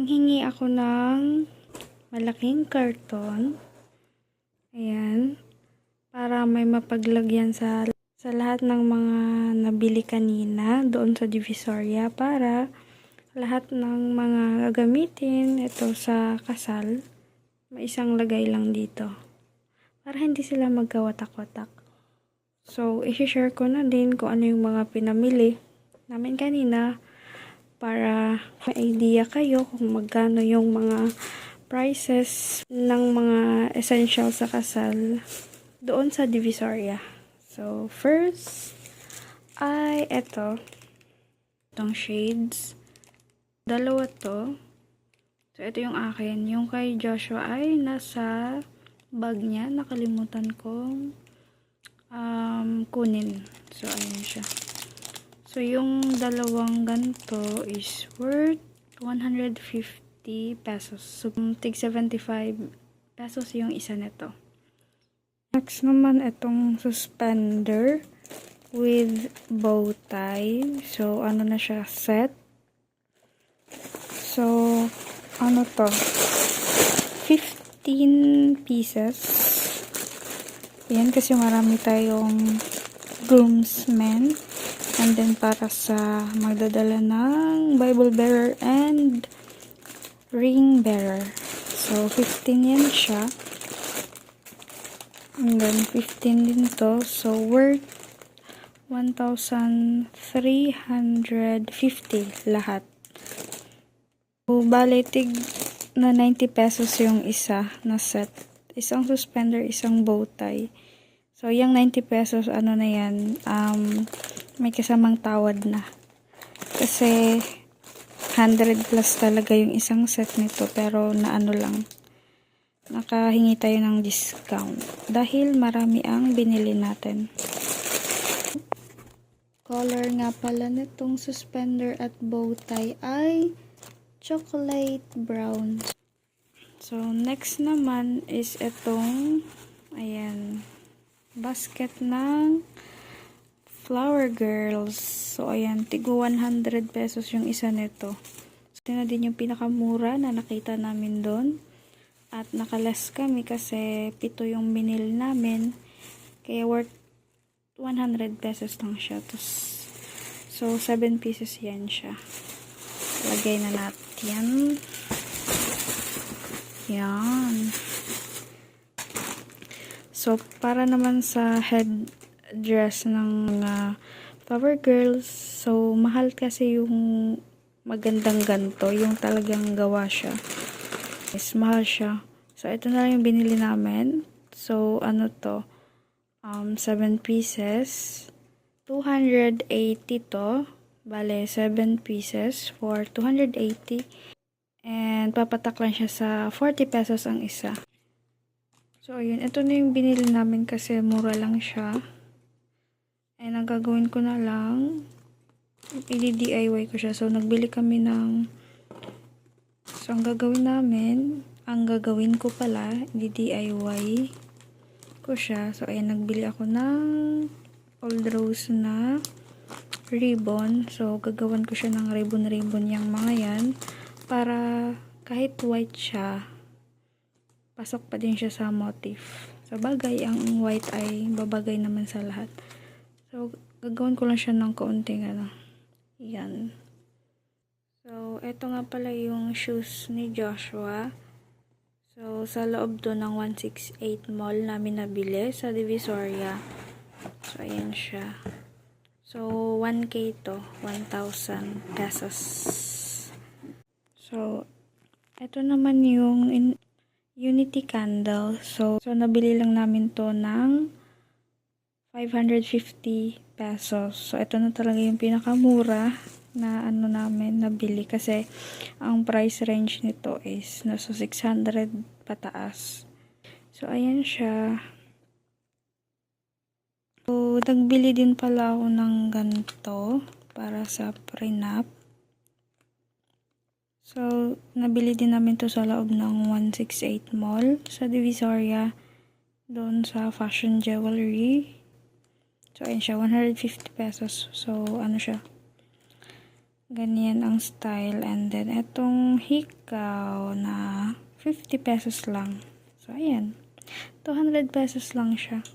Nanghingi ako ng malaking karton. Ayan. Para may mapaglagyan sa lahat ng mga nabili kanina doon sa Divisoria, para lahat ng mga gagamitin ito sa kasal, may isang lagay lang dito. Para hindi sila magkawatak-watak. So, i-share ko na din kung ano yung mga pinamili namin kanina para may idea kayo kung magkano yung mga prices ng mga essential sa kasal doon sa Divisoria. So, first ay itong shades. Dalawa to. So, ito yung akin. Yung kay Joshua ay nasa bag niya. Nakalimutan kong kunin. So, ayun siya. So, yung dalawang ganito is worth 150 pesos. So, tig 75 pesos yung isa nito. Next naman, itong suspender with bow tie. So, ano na siya? Set. So, ano to? 15 pieces. Yan, kasi marami tayong groomsmen. And then, para sa magdadala ng Bible bearer and ring bearer. So, 15 yan siya. And then, 15 din to. So, worth 1,350 lahat. So, bale, tig na 90 pesos yung isa na set. Isang suspender, isang bow tie. So, yung 90 pesos, ano na yan, may kasamang tawad na. Kasi, 100 plus talaga yung isang set nito, pero naano lang, nakahingi tayo ng discount. Dahil marami ang binili natin. Color nga pala nitong suspender at bow tie ay chocolate brown. So, next naman is itong, ayan, basket ng Flower Girls. So, ayan, tigo 100 pesos yung isa nito. So, ito na din yung pinakamura na nakita namin doon. At nakaless kami kasi 7 yung binili namin. Kaya worth 100 pesos lang siya. So, 7 pieces yan siya. Lagay na natin. Yan. So, para naman sa head dress ng mga Flower Girls. So, mahal kasi yung magandang ganto. Yung talagang gawa siya. Is mahal siya. So, ito na lang yung binili namin. So, ano to? 7 pieces. 280 to. Bale, 7 pieces for 280. And, papatak lang siya sa 40 pesos ang isa. So, ayun. Ito na yung binili namin kasi mura lang siya. And, ang gagawin ko na lang, i-DIY ko siya. So, nagbili kami ng, so, ang gagawin ko pala, i-DIY ko siya. So, ayun, nagbili ako ng old rose na ribbon. So, gagawan ko siya ng ribbon-ribbon yung mga yan. Para kahit white siya, pasok pa din siya sa motif. So, bagay, ang white ay babagay naman sa lahat. So, gagawin ko lang siya ng kaunting yan. So, eto nga pala yung shoes ni Joshua. So, sa loob to ng 168 mall namin nabili sa Divisoria. So, ayan siya. So, 1K to. 1,000 pesos. So, eto naman yung Unity candle. So, nabili lang namin to ng 550 pesos. So, ito na talaga yung pinakamura na namin nabili. Kasi, ang price range nito is nasa 600 pataas. So, ayan siya. So, nagbili din pala ako ng ganito para sa prenup. So, nabili din namin to sa loob ng 168 mall sa Divisoria. Doon sa fashion jewelry. So, ayun siya. 150 pesos. So, ano siya? Ganyan ang style. And then, etong hikaw na 50 pesos lang. So, ayan. 200 pesos lang siya.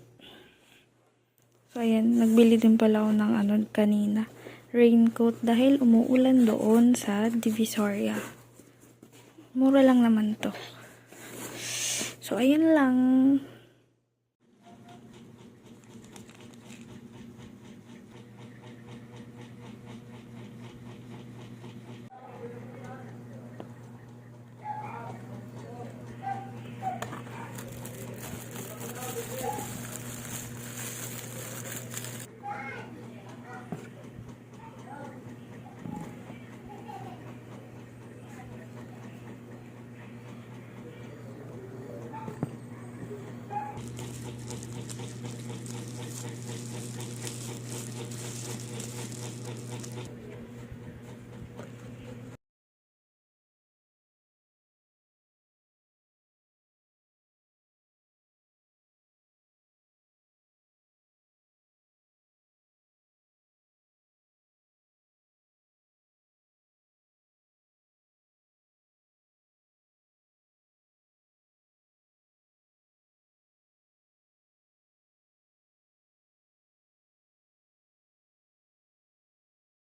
So, ayan. Nagbili din pala ako ng kanina. Raincoat dahil umuulan doon sa Divisoria. Mura lang naman to. So, ayan lang.